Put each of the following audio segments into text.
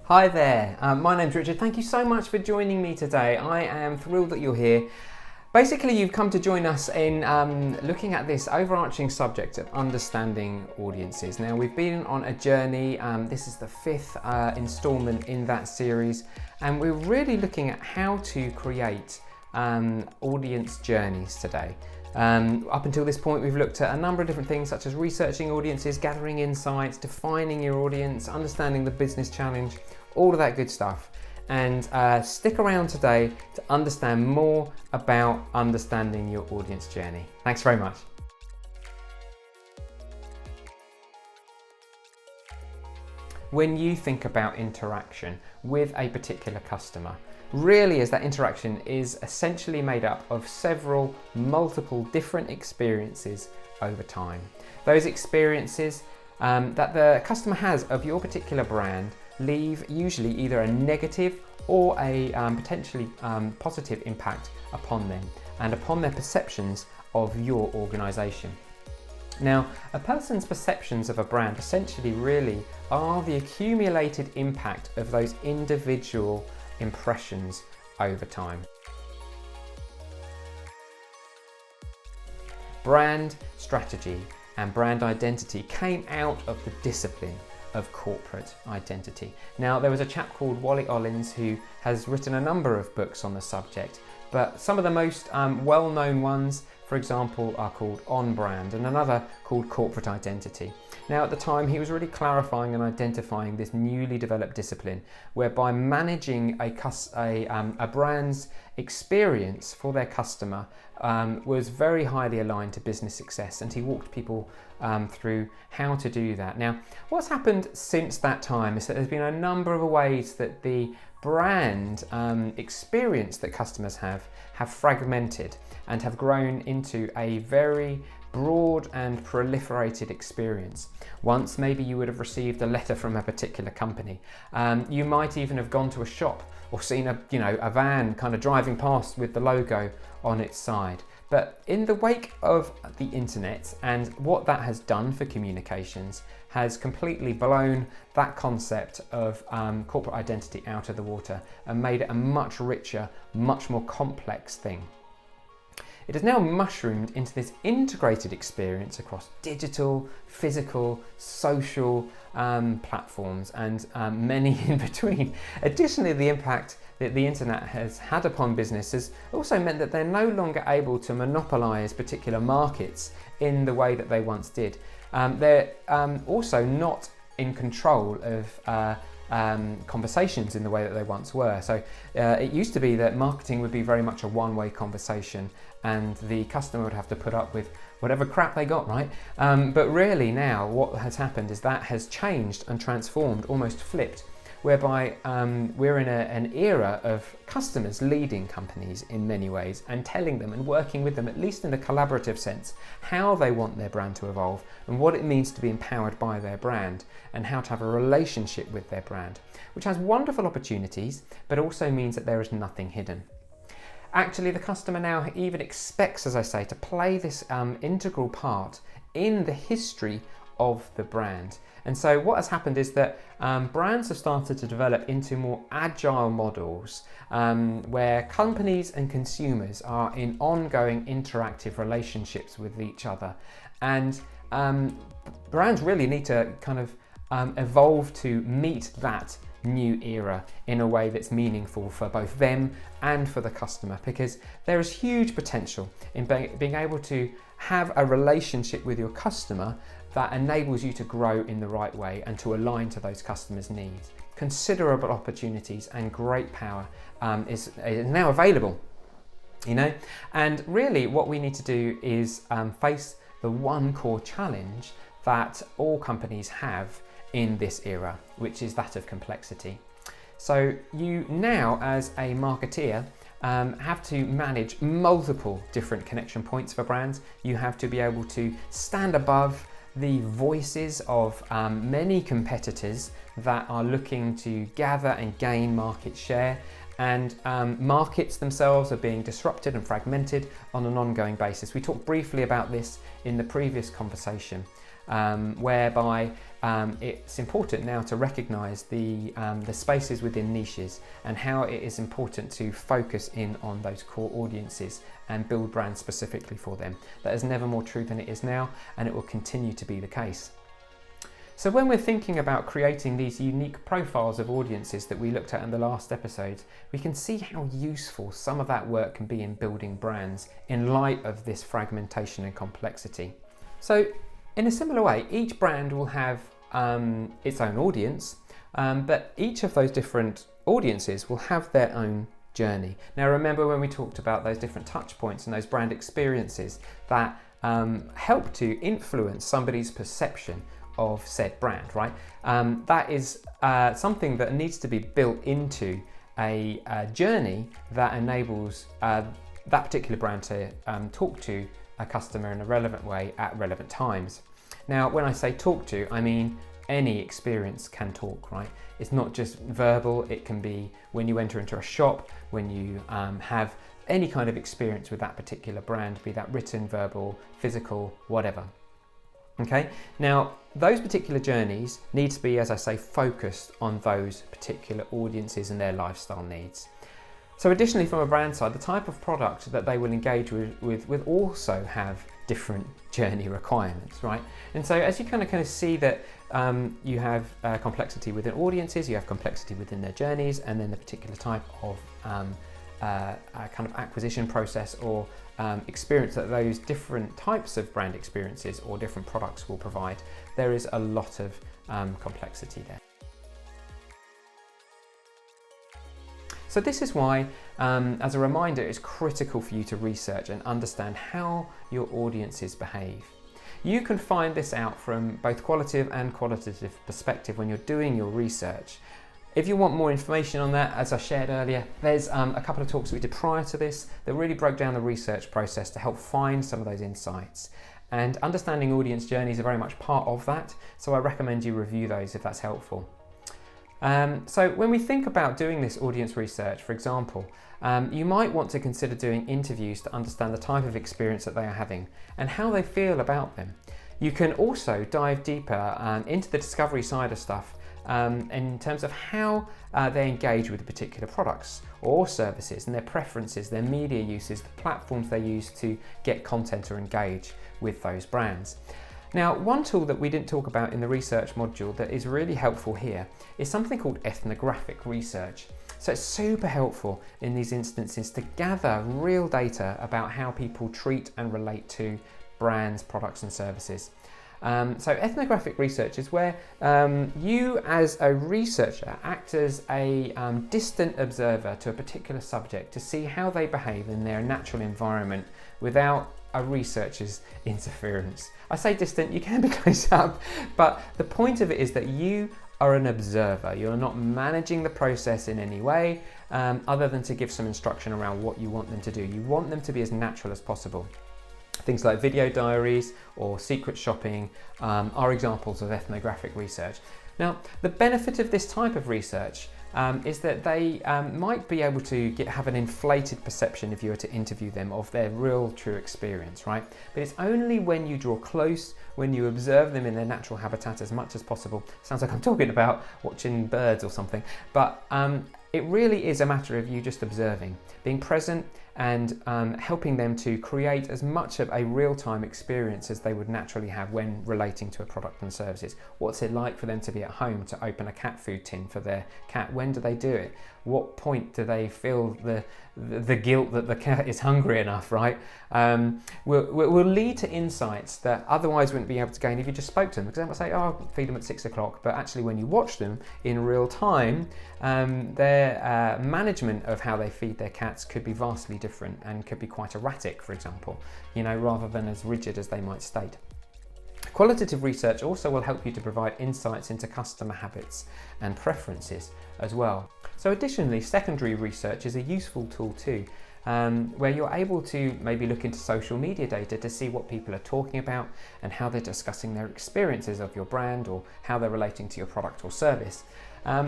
Hi there, my name's Richard. Thank you so much for joining me today. I am thrilled that you're here. Basically, you've come to join us in looking at this overarching subject of understanding audiences. Now, we've been on a journey. This is the fifth instalment in that series, and we're really looking at how to create audience journeys today. Up until this point, we've looked at a number of different things such as researching audiences, gathering insights, defining your audience, understanding the business challenge, all of that good stuff. And stick around today to understand more about understanding your audience journey. Thanks very much. When you think about interaction with a particular customer, really is that interaction is essentially made up of several multiple different experiences over time. Those experiences that the customer has of your particular brand leave usually either a negative or a potentially positive impact upon them and upon their perceptions of your organisation. Now, a person's perceptions of a brand essentially really are the accumulated impact of those individual impressions over time. Brand strategy and brand identity came out of the discipline of corporate identity. Now, there was a chap called Wally Ollins who has written a number of books on the subject, but some of the most well-known ones, for example, are called On Brand and another called Corporate Identity. Now, at the time, he was really clarifying and identifying this newly developed discipline whereby managing a brand's experience for their customer was very highly aligned to business success, and he walked people through how to do that. Now, what's happened since that time is that there's been a number of ways that the brand experience that customers have fragmented and have grown into a very broad and proliferated experience. Once maybe you would have received a letter from a particular company. You might even have gone to a shop or seen a van kind of driving past with the logo on its side. But in the wake of the internet and what that has done for communications has completely blown that concept of corporate identity out of the water and made it a much richer, much more complex thing. It has now mushroomed into this integrated experience across digital, physical, social platforms and many in between. Additionally, the impact that the internet has had upon businesses also meant that they're no longer able to monopolise particular markets in the way that they once did. They're also not in control of conversations in the way that they once were. So it used to be that marketing would be very much a one-way conversation and the customer would have to put up with whatever crap they got, right? But really now what has happened is that has changed and transformed, almost flipped, whereby we're in an era of customers leading companies in many ways and telling them and working with them, at least in a collaborative sense, how they want their brand to evolve and what it means to be empowered by their brand and how to have a relationship with their brand, which has wonderful opportunities, but also means that there is nothing hidden. Actually, the customer now even expects, as I say, to play this integral part in the history of the brand. And so what has happened is that brands have started to develop into more agile models where companies and consumers are in ongoing interactive relationships with each other. And brands really need to kind of evolve to meet that new era in a way that's meaningful for both them and for the customer, because there is huge potential in being able to have a relationship with your customer that enables you to grow in the right way and to align to those customers' needs. Considerable opportunities and great power is now available, and really what we need to do is face the one core challenge that all companies have in this era, which is that of complexity. So you now, as a marketeer, have to manage multiple different connection points for brands. You have to be able to stand above the voices of many competitors that are looking to gather and gain market share, and markets themselves are being disrupted and fragmented on an ongoing basis. We talked briefly about this in the previous conversation. whereby it's important now to recognise the spaces within niches and how it is important to focus in on those core audiences and build brands specifically for them. That is never more true than it is now, and it will continue to be the case. So when we're thinking about creating these unique profiles of audiences that we looked at in the last episode, we can see how useful some of that work can be in building brands in light of this fragmentation and complexity. So in a similar way, each brand will have its own audience, but each of those different audiences will have their own journey. Now remember when we talked about those different touch points and those brand experiences that help to influence somebody's perception of said brand, right? That is something that needs to be built into a journey that enables that particular brand to talk to a customer in a relevant way at relevant times. Now, when I say talk to, I mean any experience can talk, right? It's not just verbal, it can be when you enter into a shop, when you have any kind of experience with that particular brand, be that written, verbal, physical, whatever. Okay, now those particular journeys need to be, as I say, focused on those particular audiences and their lifestyle needs. So additionally, from a brand side, the type of product that they will engage with will also have different journey requirements, right? And so as you kind of see that you have complexity within audiences, you have complexity within their journeys, and then the particular type of kind of acquisition process or experience that those different types of brand experiences or different products will provide, there is a lot of complexity there. So this is why, as a reminder, it's critical for you to research and understand how your audiences behave. You can find this out from both qualitative and quantitative perspective when you're doing your research. If you want more information on that, as I shared earlier, there's a couple of talks we did prior to this that really broke down the research process to help find some of those insights. And understanding audience journeys are very much part of that, so I recommend you review those if that's helpful. So when we think about doing this audience research, for example, you might want to consider doing interviews to understand the type of experience that they are having and how they feel about them. You can also dive deeper into the discovery side of stuff in terms of how they engage with the particular products or services and their preferences, their media uses, the platforms they use to get content or engage with those brands. Now, one tool that we didn't talk about in the research module that is really helpful here is something called ethnographic research. So it's super helpful in these instances to gather real data about how people treat and relate to brands, products and services. So ethnographic research is where you as a researcher act as a distant observer to a particular subject to see how they behave in their natural environment without a researcher's interference. I say distant, you can be close up, but the point of it is that you are an observer. You're not managing the process in any way other than to give some instruction around what you want them to do. You want them to be as natural as possible. Things like video diaries or secret shopping are examples of ethnographic research. Now, the benefit of this type of research is that they might be able to have an inflated perception if you were to interview them of their real true experience, right? But it's only when you draw close, when you observe them in their natural habitat as much as possible. Sounds like I'm talking about watching birds or something, but it really is a matter of you just observing, being present and helping them to create as much of a real-time experience as they would naturally have when relating to a product and services. What's it like for them to be at home to open a cat food tin for their cat? When do they do it? What point do they feel the guilt that the cat is hungry enough, right? Will lead to insights that otherwise wouldn't be able to gain if you just spoke to them. Because they might say, oh, I'll feed them at 6 o'clock. But actually when you watch them in real time, their management of how they feed their cats could be vastly different and could be quite erratic, for example, rather than as rigid as they might state. Qualitative research also will help you to provide insights into customer habits and preferences as well. So additionally, secondary research is a useful tool too, where you're able to maybe look into social media data to see what people are talking about and how they're discussing their experiences of your brand or how they're relating to your product or service.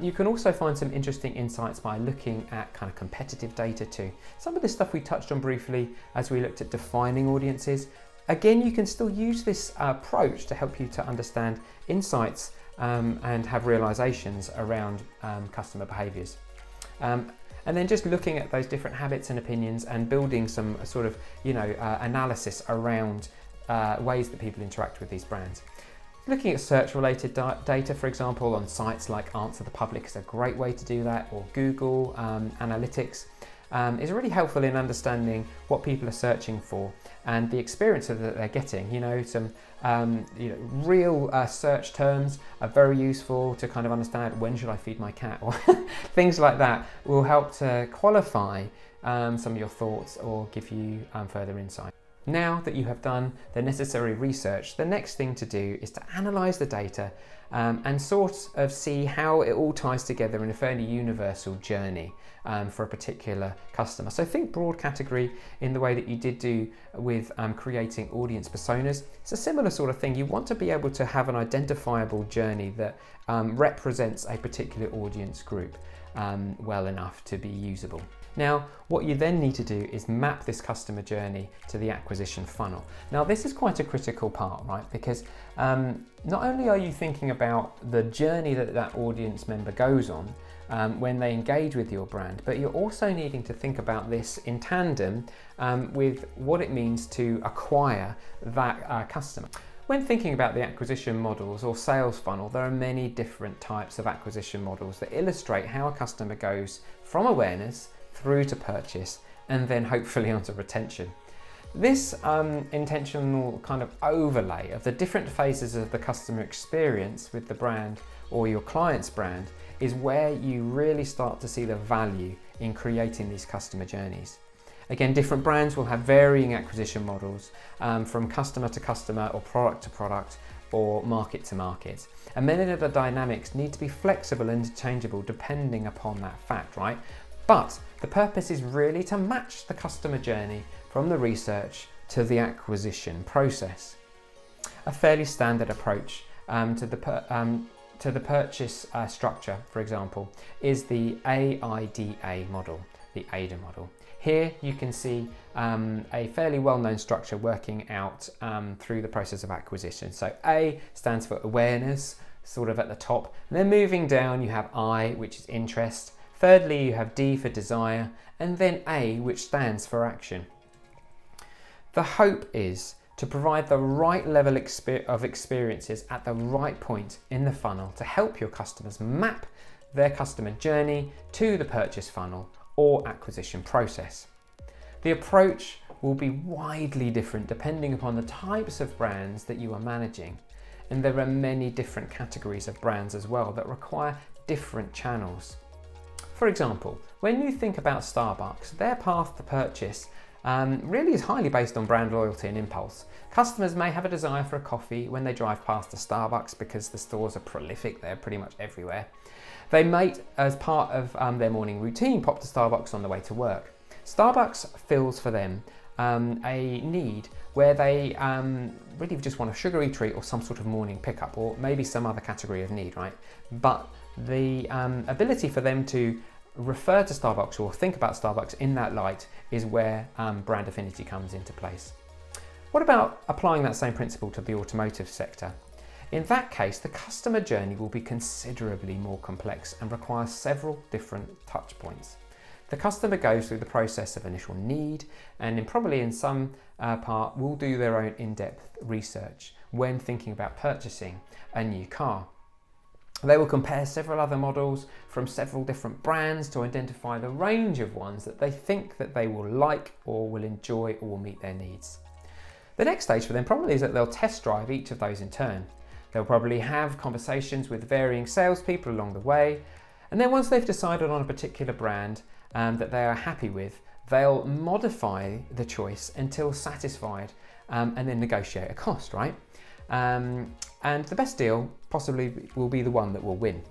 You can also find some interesting insights by looking at kind of competitive data too. Some of this stuff we touched on briefly as we looked at defining audiences. Again, you can still use this approach to help you to understand insights and have realizations around customer behaviors. And then just looking at those different habits and opinions and building some sort of, analysis around ways that people interact with these brands. Looking at search-related data, for example, on sites like Answer the Public is a great way to do that, or Google Analytics is really helpful in understanding what people are searching for and the experience that they're getting. Some real search terms are very useful to kind of understand when should I feed my cat, or things like that will help to qualify some of your thoughts or give you further insight. Now that you have done the necessary research, the next thing to do is to analyse the data and sort of see how it all ties together in a fairly universal journey for a particular customer. So think broad category in the way that you did do with creating audience personas. It's a similar sort of thing. You want to be able to have an identifiable journey that represents a particular audience group well enough to be usable. Now, what you then need to do is map this customer journey to the acquisition funnel. Now, this is quite a critical part, right? Because not only are you thinking about the journey that that audience member goes on when they engage with your brand, but you're also needing to think about this in tandem with what it means to acquire that customer. When thinking about the acquisition models or sales funnel, there are many different types of acquisition models that illustrate how a customer goes from awareness through to purchase and then hopefully onto retention. This intentional kind of overlay of the different phases of the customer experience with the brand or your client's brand is where you really start to see the value in creating these customer journeys. Again, different brands will have varying acquisition models from customer to customer or product to product or market to market. And many of the dynamics need to be flexible and interchangeable depending upon that fact, right? But the purpose is really to match the customer journey from the research to the acquisition process. A fairly standard approach to the purchase structure, for example, is the AIDA model, the AIDA model. Here you can see a fairly well-known structure working out through the process of acquisition. So A stands for awareness, sort of at the top. And then moving down you have I, which is interest. Thirdly, you have D for desire, and then A, which stands for action. The hope is to provide the right level of experiences at the right point in the funnel to help your customers map their customer journey to the purchase funnel or acquisition process. The approach will be widely different depending upon the types of brands that you are managing, and there are many different categories of brands as well that require different channels. For example, when you think about Starbucks, their path to purchase really is highly based on brand loyalty and impulse. Customers may have a desire for a coffee when they drive past a Starbucks because the stores are prolific, they're pretty much everywhere. They might, as part of their morning routine, pop to Starbucks on the way to work. Starbucks fills for them a need where they really just want a sugary treat or some sort of morning pickup, or maybe some other category of need, right? But the ability for them to refer to Starbucks or think about Starbucks in that light is where brand affinity comes into place. What about applying that same principle to the automotive sector? In that case, the customer journey will be considerably more complex and requires several different touch points. The customer goes through the process of initial need and probably in some part will do their own in-depth research when thinking about purchasing a new car. They will compare several other models from several different brands to identify the range of ones that they think that they will like or will enjoy or will meet their needs. The next stage for them probably is that they'll test drive each of those in turn. They'll probably have conversations with varying salespeople along the way, and then once they've decided on a particular brand that they are happy with, they'll modify the choice until satisfied and then negotiate a cost, right? And the best deal possibly will be the one that will win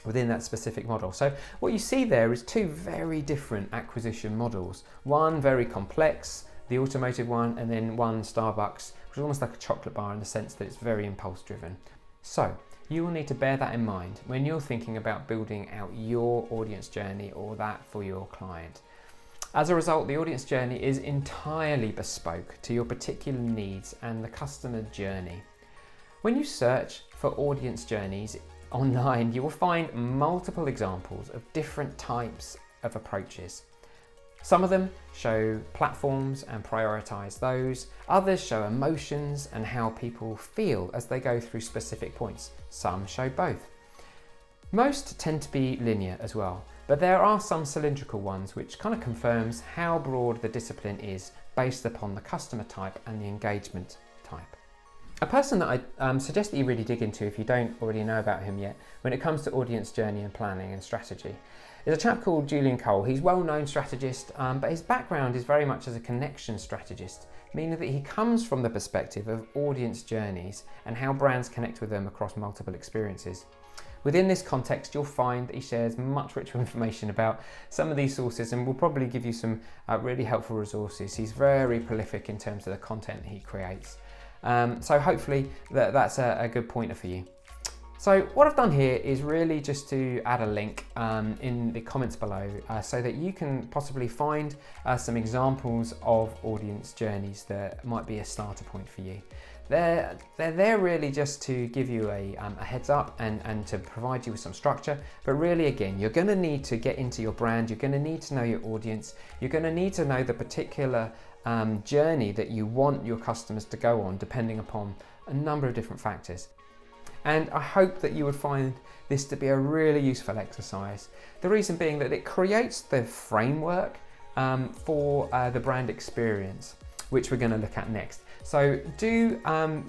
within that specific model. So what you see there is two very different acquisition models. One very complex, the automotive one, and then one Starbucks, which is almost like a chocolate bar in the sense that it's very impulse driven. So you will need to bear that in mind when you're thinking about building out your audience journey or that for your client. As a result, the audience journey is entirely bespoke to your particular needs and the customer journey. When you search for audience journeys online, you will find multiple examples of different types of approaches. Some of them show platforms and prioritize those. Others show emotions and how people feel as they go through specific points. Some show both. Most tend to be linear as well, but there are some cylindrical ones which kind of confirms how broad the discipline is based upon the customer type and the engagement type. A person that I suggest that you really dig into if you don't already know about him yet when it comes to audience journey and planning and strategy is a chap called Julian Cole. He's a well-known strategist, but his background is very much as a connection strategist, meaning that he comes from the perspective of audience journeys and how brands connect with them across multiple experiences. Within this context, you'll find that he shares much richer information about some of these sources and will probably give you some really helpful resources. He's very prolific in terms of the content he creates. So hopefully that's a good pointer for you. So what I've done here is really just to add a link in the comments below so that you can possibly find some examples of audience journeys that might be a starter point for you. They're there really just to give you a heads up and to provide you with some structure, but really again, you're going to need to get into your brand, you're going to need to know your audience, you're going to need to know the particular journey that you want your customers to go on depending upon a number of different factors. And I hope that you would find this to be a really useful exercise. The reason being that it creates the framework for the brand experience, which we're going to look at next. So do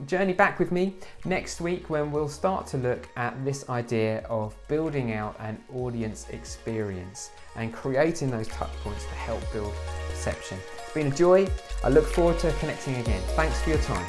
journey back with me next week when we'll start to look at this idea of building out an audience experience and creating those touch points to help build perception. It's been a joy. I look forward to connecting again. Thanks for your time.